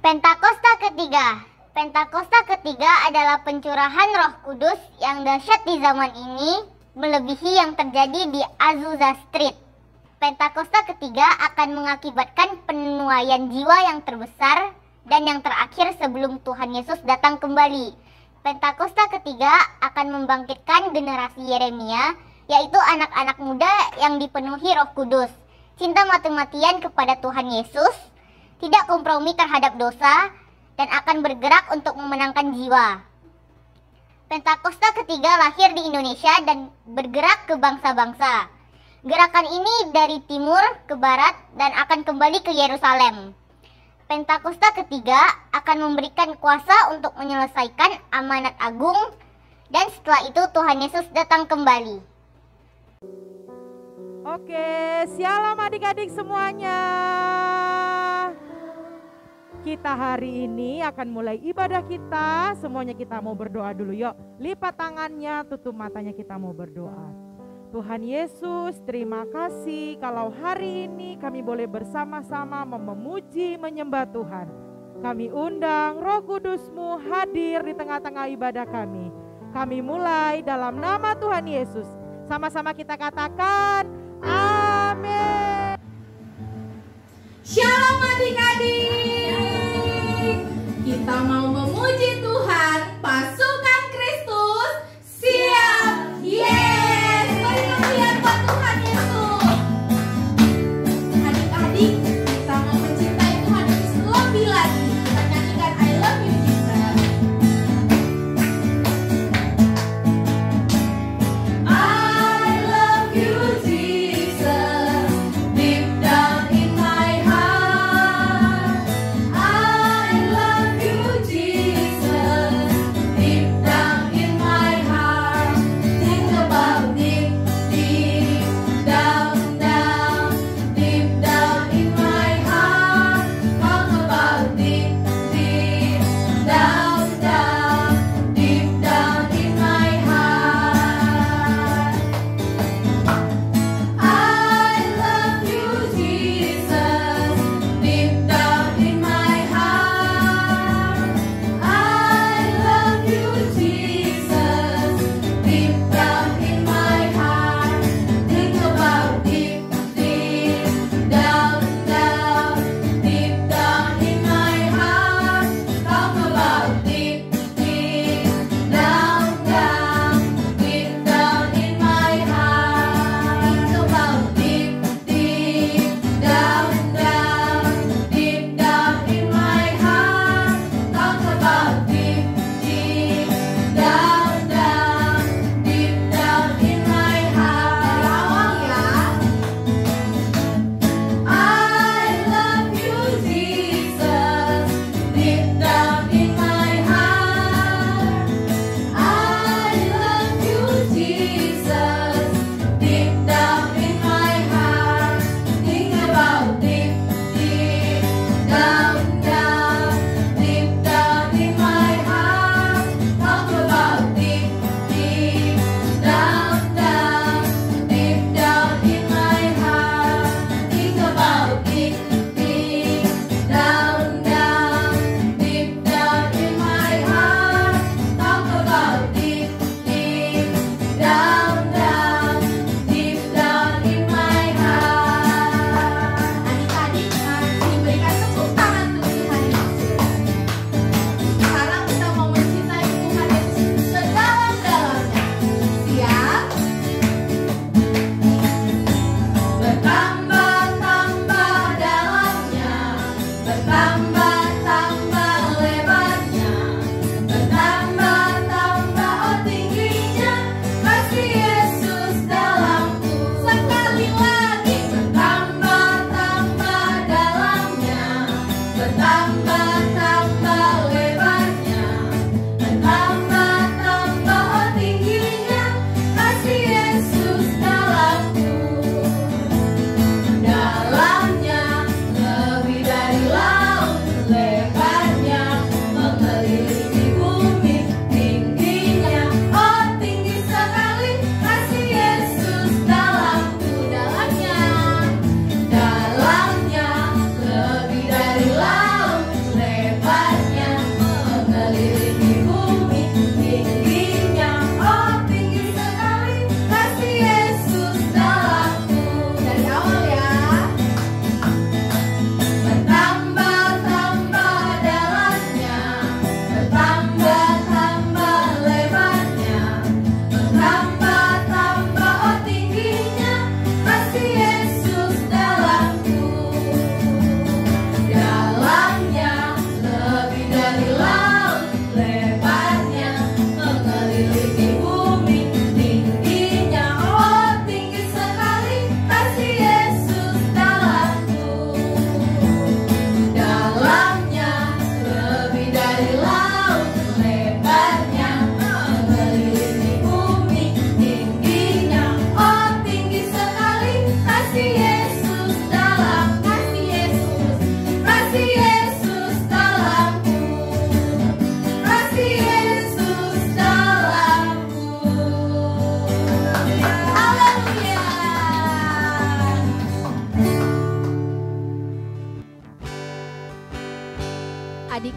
Pentakosta ketiga. Pentakosta ketiga adalah pencurahan Roh Kudus yang dahsyat di zaman ini, melebihi yang terjadi di Azusa Street. Pentakosta ketiga akan mengakibatkan penuaian jiwa yang terbesar dan yang terakhir sebelum Tuhan Yesus datang kembali. Pentakosta ketiga akan membangkitkan generasi Yeremia, yaitu anak-anak muda yang dipenuhi Roh Kudus, cinta mati-matian kepada Tuhan Yesus, tidak kompromi terhadap dosa, dan akan bergerak untuk memenangkan jiwa. Pentakosta ketiga lahir di Indonesia dan bergerak ke bangsa-bangsa. Gerakan ini dari timur ke barat dan akan kembali ke Yerusalem. Pentakosta ketiga akan memberikan kuasa untuk menyelesaikan amanat agung, dan setelah itu Tuhan Yesus datang kembali. Oke, shalom adik-adik semuanya. Kita hari ini akan mulai ibadah kita. Semuanya kita mau berdoa dulu, yuk. Lipat tangannya, tutup matanya, kita mau berdoa. Tuhan Yesus, terima kasih kalau hari ini kami boleh bersama-sama memuji, menyembah Tuhan. Kami undang Roh Kudus-Mu hadir di tengah-tengah ibadah kami. Kami mulai dalam nama Tuhan Yesus. Sama-sama kita katakan, amin. Shalom adik-adik. Kita mau memuji Tuhan. Pasukan Kristus siap. Yes, mari kami lihat buat Tuhan Yesus. Adik-adik, kita mau mencintai Tuhan Yesus lebih lagi. Kita nyanyikan I love you Jesus. I love you Jesus. Deep down in my heart, I love you Jesus.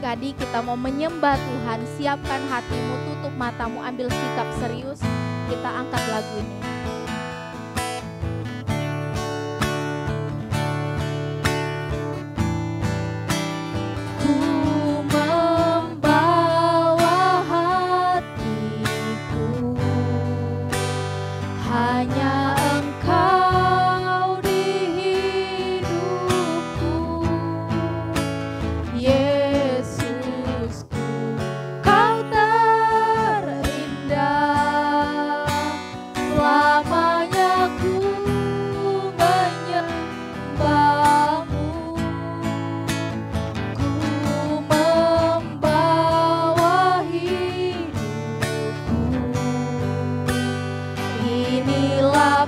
Adik-adik, kita mau menyembah Tuhan. Siapkan hatimu, tutup matamu, ambil sikap serius. Kita angkat lagu ini. Hanya Engkau di hidupku, Yesusku, Kau terindah. Selamanya ku menyembahmu, ku membawa hidupku. Inilah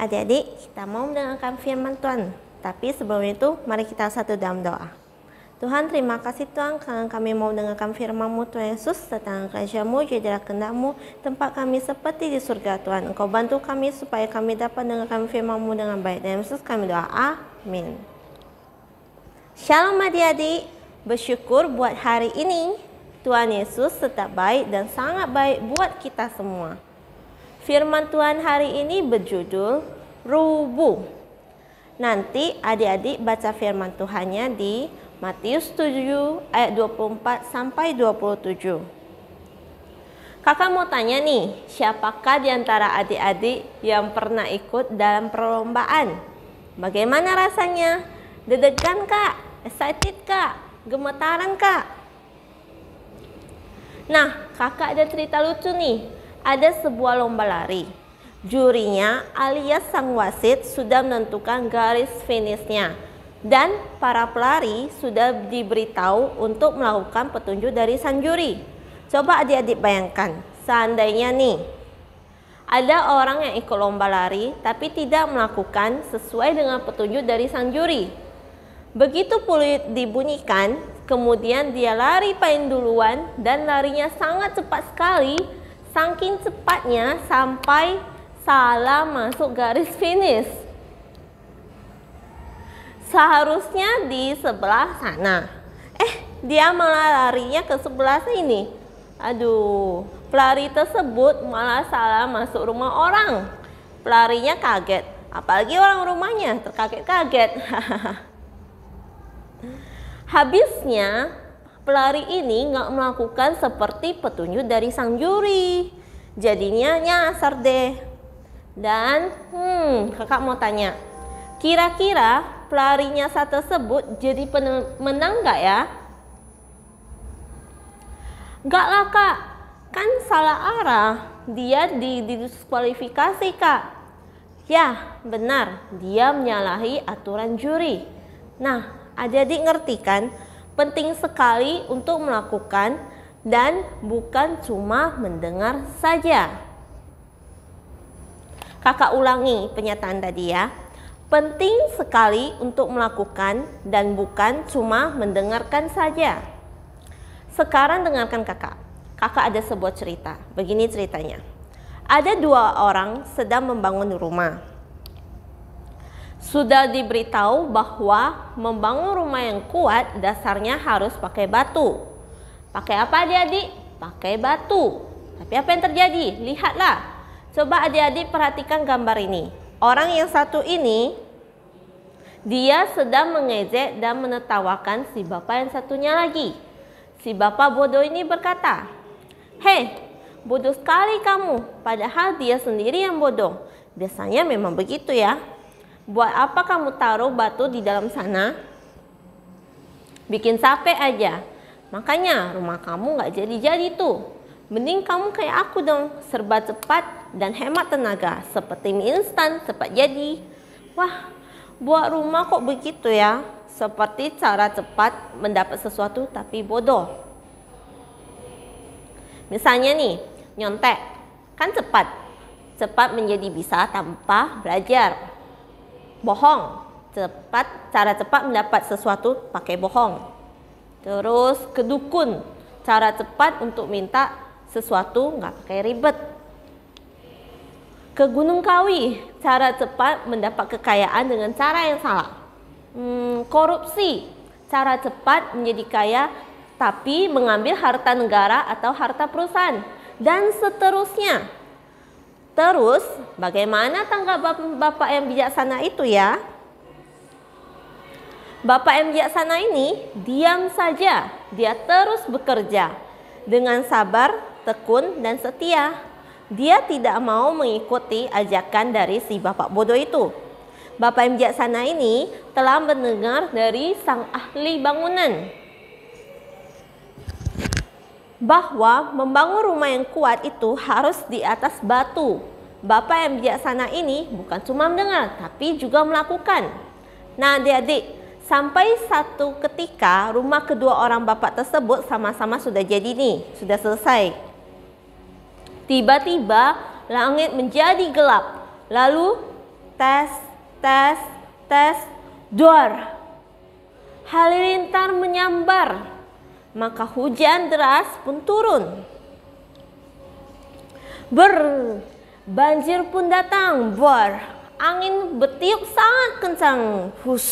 Adik-adik, kita mau mendengarkan firman Tuhan. Tapi sebelum itu, mari kita satu dalam doa. Tuhan, terima kasih Tuhan karena kami mau mendengarkan firman-Mu Tuhan Yesus. Datang kerajaan-Mu, jadilah kehendak-Mu, tempat kami seperti di surga Tuhan. Engkau bantu kami supaya kami dapat mendengarkan firman-Mu dengan baik. Dan Yesus kami doa, amin. Shalom adik-adik, bersyukur buat hari ini. Tuhan Yesus tetap baik dan sangat baik buat kita semua. Firman Tuhan hari ini berjudul Rubuh. Nanti adik-adik baca firman Tuhannya di Matius 7 ayat 24 sampai 27. Kakak mau tanya nih, siapakah di antara adik-adik yang pernah ikut dalam perlombaan? Bagaimana rasanya? Deg-degan kak? Excited kak? Gemetaran kak? Nah, kakak ada cerita lucu nih. Ada sebuah lomba lari. Jurinya alias sang wasit sudah menentukan garis finishnya. Dan para pelari sudah diberitahu untuk melakukan petunjuk dari sang juri. Coba adik-adik bayangkan, seandainya nih ada orang yang ikut lomba lari tapi tidak melakukan sesuai dengan petunjuk dari sang juri. Begitu peluit dibunyikan, kemudian dia lari paling duluan dan larinya sangat cepat sekali, saking cepatnya sampai salah masuk garis finish. Seharusnya di sebelah sana. Dia malah larinya ke sebelah sini. Aduh, pelari tersebut malah salah masuk rumah orang. Pelarinya kaget, apalagi orang rumahnya terkaget-kaget. Habisnya, pelari ini nggak melakukan seperti petunjuk dari sang juri. Jadinya nyasar deh. Dan, kakak mau tanya, kira-kira pelarinya saat tersebut jadi menang nggak ya? Nggak lah kak, kan salah arah. Dia didiskualifikasi kak. Ya benar, dia menyalahi aturan juri. Nah, adik-adik ngerti kan? Penting sekali untuk melakukan dan bukan cuma mendengar saja. Kakak ulangi pernyataan tadi ya. Penting sekali untuk melakukan dan bukan cuma mendengarkan saja. Sekarang dengarkan kakak. Kakak ada sebuah cerita. Begini ceritanya. Ada dua orang sedang membangun rumah. Sudah diberitahu bahwa membangun rumah yang kuat dasarnya harus pakai batu. Pakai apa adik-adik? Pakai batu. Tapi apa yang terjadi? Lihatlah. Coba adik-adik perhatikan gambar ini. Orang yang satu ini, dia sedang mengejek dan menertawakan si bapak yang satunya lagi. Si bapak bodoh ini berkata, "Hei, bodoh sekali kamu, padahal dia sendiri yang bodoh." Biasanya memang begitu ya. Buat apa kamu taruh batu di dalam sana? Bikin capek aja. Makanya rumah kamu nggak jadi-jadi tuh. Mending kamu kayak aku dong, serba cepat dan hemat tenaga. Seperti mie instan, cepat jadi. Wah, buat rumah kok begitu ya? Seperti cara cepat mendapat sesuatu tapi bodoh. Misalnya nih, nyontek. Kan cepat. Cepat menjadi bisa tanpa belajar. Bohong. Cara cepat mendapat sesuatu pakai bohong. Terus kedukun. Cara cepat untuk minta sesuatu nggak pakai ribet. Ke Gunung Kawi, cara cepat mendapat kekayaan dengan cara yang salah. Korupsi, cara cepat menjadi kaya tapi mengambil harta negara atau harta perusahaan, dan seterusnya. Terus, bagaimana tanggapan Bapak yang bijaksana itu ya? Bapak yang bijaksana ini diam saja, dia terus bekerja dengan sabar, tekun, dan setia. Dia tidak mau mengikuti ajakan dari si bapak bodoh itu. Bapak yang bijaksana ini telah mendengar dari sang ahli bangunan bahwa membangun rumah yang kuat itu harus di atas batu. Bapak yang bijaksana ini bukan cuma mendengar, tapi juga melakukan. Nah adik-adik, sampai satu ketika rumah kedua orang bapak tersebut sama-sama sudah jadi nih, sudah selesai. Tiba-tiba langit menjadi gelap. Lalu tes, tes, tes, dor. Halilintar menyambar, maka hujan deras pun turun. Banjir pun datang, angin bertiup sangat kencang, hus.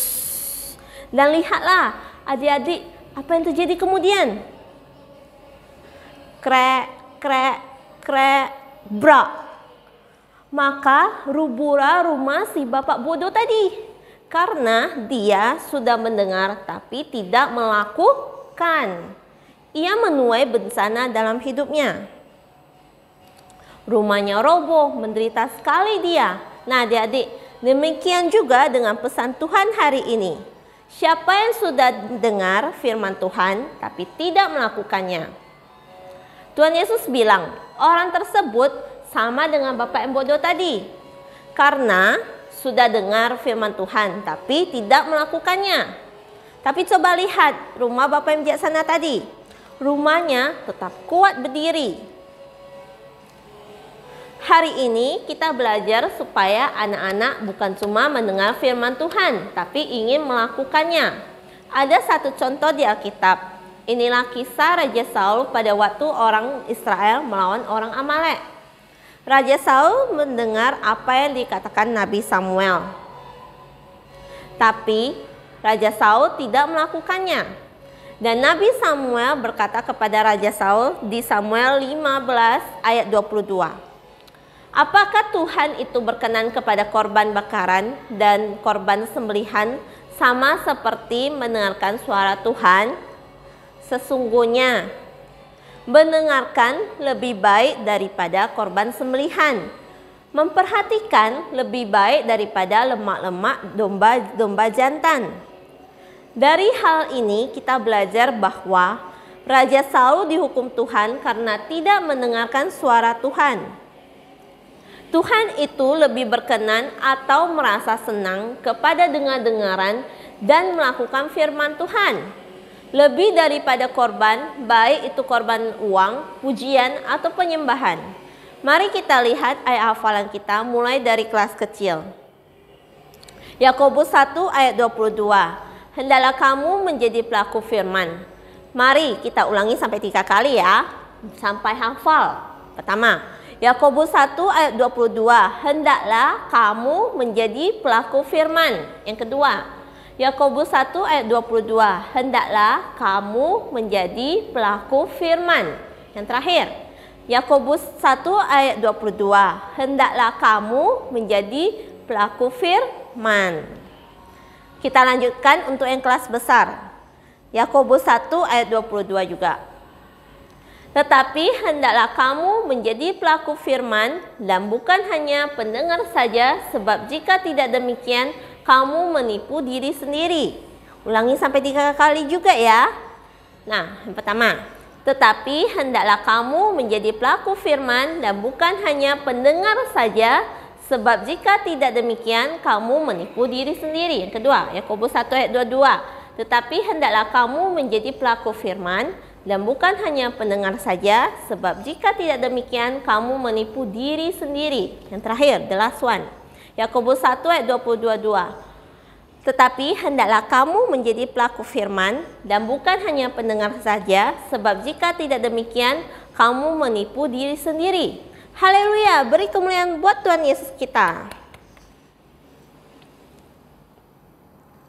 Dan lihatlah adik-adik, apa yang terjadi kemudian? Krek, krek, krek, brak. Maka rubuhlah rumah si bapak bodoh tadi. Karena dia sudah mendengar tapi tidak melakukan. Ia menuai bencana dalam hidupnya. Rumahnya roboh, menderita sekali dia. Nah adik-adik, demikian juga dengan pesan Tuhan hari ini. Siapa yang sudah dengar firman Tuhan tapi tidak melakukannya? Tuhan Yesus bilang, orang tersebut sama dengan bapak yang bodoh tadi. Karena sudah dengar firman Tuhan tapi tidak melakukannya. Tapi coba lihat rumah bapak yang bijaksana tadi. Rumahnya tetap kuat berdiri. Hari ini kita belajar supaya anak-anak bukan cuma mendengar firman Tuhan tapi ingin melakukannya. Ada satu contoh di Alkitab. Inilah kisah Raja Saul pada waktu orang Israel melawan orang Amalek. Raja Saul mendengar apa yang dikatakan Nabi Samuel. Tapi Raja Saul tidak melakukannya. Dan Nabi Samuel berkata kepada Raja Saul di Samuel 15 ayat 22. Apakah Tuhan itu berkenan kepada korban bakaran dan korban sembelihan sama seperti mendengarkan suara Tuhan? Sesungguhnya mendengarkan lebih baik daripada korban sembelihan. Memperhatikan lebih baik daripada lemak-lemak domba jantan. Dari hal ini kita belajar bahwa Raja Saul dihukum Tuhan karena tidak mendengarkan suara Tuhan. Tuhan itu lebih berkenan atau merasa senang kepada dengar-dengaran dan melakukan firman Tuhan. Lebih daripada korban, baik itu korban uang, pujian, atau penyembahan. Mari kita lihat ayat hafalan kita mulai dari kelas kecil. Yakobus 1 ayat 22. Hendaklah kamu menjadi pelaku firman. Mari kita ulangi sampai 3 kali ya, sampai hafal. Pertama, Yakobus 1 ayat 22. Hendaklah kamu menjadi pelaku firman. Yang kedua, Yakobus 1 ayat 22. Hendaklah kamu menjadi pelaku firman. Yang terakhir, Yakobus 1 ayat 22. Hendaklah kamu menjadi pelaku firman. Kita lanjutkan untuk yang kelas besar. Yakobus 1 ayat 22 juga. Tetapi hendaklah kamu menjadi pelaku firman dan bukan hanya pendengar saja, sebab jika tidak demikian kamu menipu diri sendiri. Ulangi sampai 3 kali juga ya. Nah, yang pertama, tetapi hendaklah kamu menjadi pelaku firman dan bukan hanya pendengar saja, sebab jika tidak demikian kamu menipu diri sendiri. Yang kedua, Yakobus 1 ayat 22. Tetapi hendaklah kamu menjadi pelaku firman dan bukan hanya pendengar saja, sebab jika tidak demikian kamu menipu diri sendiri. Yang terakhir, the last one. Yakobus 1 ayat 22. Tetapi hendaklah kamu menjadi pelaku firman dan bukan hanya pendengar saja, sebab jika tidak demikian kamu menipu diri sendiri. Haleluya, beri kemuliaan buat Tuhan Yesus kita.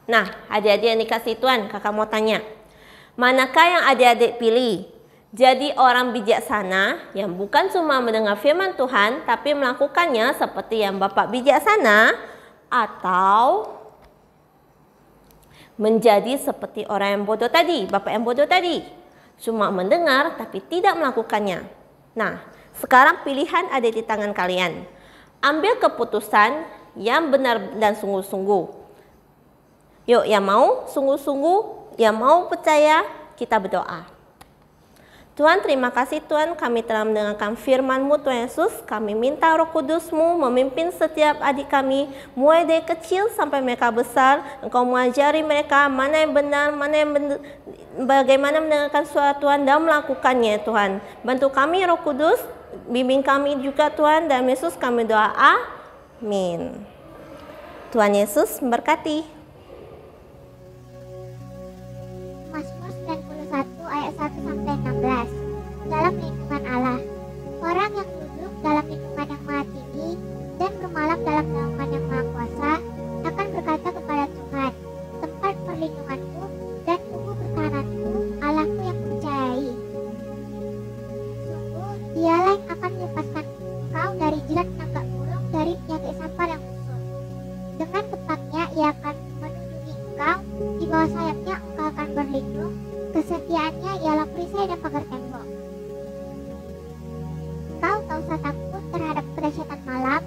Nah, adik-adik yang dikasih Tuhan, kakak mau tanya, manakah yang adik-adik pilih? Jadi orang bijaksana yang bukan cuma mendengar firman Tuhan tapi melakukannya seperti yang Bapak bijaksana, atau menjadi seperti orang yang bodoh tadi, Bapak yang bodoh tadi, cuma mendengar tapi tidak melakukannya. Nah, sekarang pilihan ada di tangan kalian. Ambil keputusan yang benar dan sungguh-sungguh. Yuk, yang mau sungguh-sungguh, yang mau percaya, kita berdoa. Tuhan, terima kasih Tuhan, kami telah mendengarkan firman-Mu Tuhan Yesus. Kami minta Roh Kudus-Mu memimpin setiap adik kami, mulai dari kecil sampai mereka besar. Engkau mengajari mereka mana yang benar, bagaimana mendengarkan suara Tuhan dan melakukannya Tuhan. Bantu kami Roh Kudus, bimbing kami juga Tuhan, dan Yesus kami doa, amin. Tuhan Yesus memberkati. Mazmur 91 ayat 1 sampai 16. Dalam lindungan Allah. Orang yang duduk dalam lindungan yang Maha Tinggi dan bermalam dalam naungan yang Maha Kuasa akan berkata kepada Tuhan, tempat perlindunganku dan tubuh pertahananku, Allahku yang percayai. Sungguh, Dialah yang akan melepaskan engkau dari jerat penangkap burung, dari penyakit sampar yang musuh. Dengan kepaknya ia akan melindungi engkau, di bawah sayapnya engkau akan berlindung, kesetiaannya ialah perisai dan pagar tembok. Engkau tak usah takut terhadap kedahsyatan malam,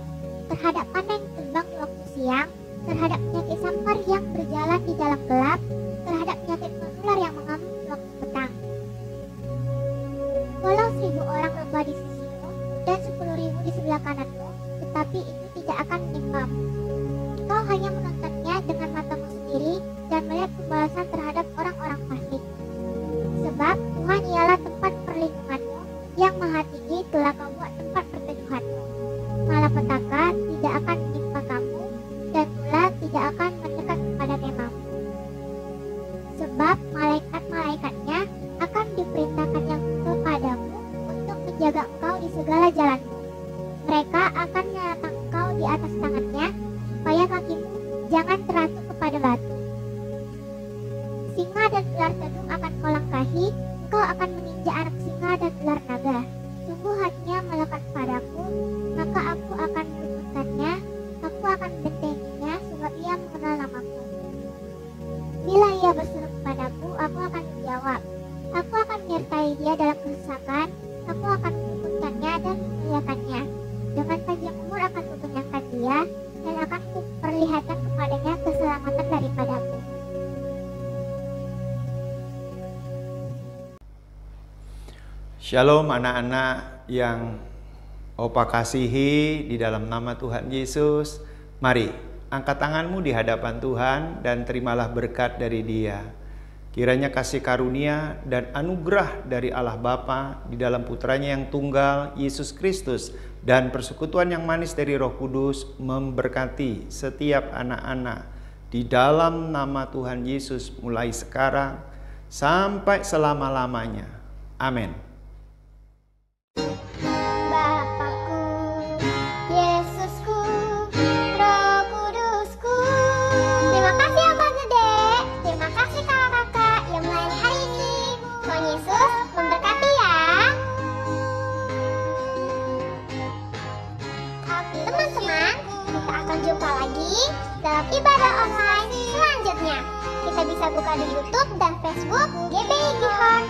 terhadap panah yang terbang di waktu siang, terhadap penyakit sampar yang berjalan di dalam gelap, terhadap penyakit menular yang mengamuk di waktu petang. Walau 1000 orang rebah di sisimu dan 10.000 di sebelah kananmu, tetapi itu tidak akan menimpamu. Kau hanya menontonnya dengan matamu sendiri dan melihat pembalasan terhadap orang-orang fasik. Sebab Tuhan ialah tempat perlindunganmu, yang Maha Tinggi telah kau buat tempat perteduhanmu. Malapetaka tidak akan menimpa kamu, dan ular tidak akan mendekat kepada kemahmu. Sebab malaikat-malaikatnya akan diperintahkannya kepadamu untuk menjaga engkau di segala jalanmu. Mereka akan menyertai engkau di atas tangannya, supaya kakimu jangan teratup kepada batu. Singa dan ular tedung akan kau langkahi, engkau akan menginjak anak singa dan ular naga. Sungguh hatinya melekat padaku, maka aku akan meluputkannya, aku akan membentenginya, sebab ia mengenal namaku. Bila ia berseru kepadaku, aku akan menjawab. Aku akan menyertai dia dalam kesesakan, aku akan meluputkannya dan memuliakannya. Dengan panjang umur akan kukenyangkan dia, dan akan kuperlihatkan kepadanya keselamatan daripadaku. Shalom anak-anak yang Opa kasihi di dalam nama Tuhan Yesus. Mari angkat tanganmu di hadapan Tuhan dan terimalah berkat dari Dia. Kiranya kasih karunia dan anugerah dari Allah Bapa di dalam putranya yang tunggal Yesus Kristus dan persekutuan yang manis dari Roh Kudus memberkati setiap anak-anak di dalam nama Tuhan Yesus mulai sekarang sampai selama-lamanya. Amin. Bapakku, Yesusku, Roh Kudusku. Terima kasih Abang Gede, terima kasih kakak-kakak yang melayani hari ini. Tuhan Yesus memberkati ya. Teman-teman, kita akan jumpa lagi dalam ibadah online selanjutnya. Kita bisa buka di YouTube dan Facebook GBI Gihon.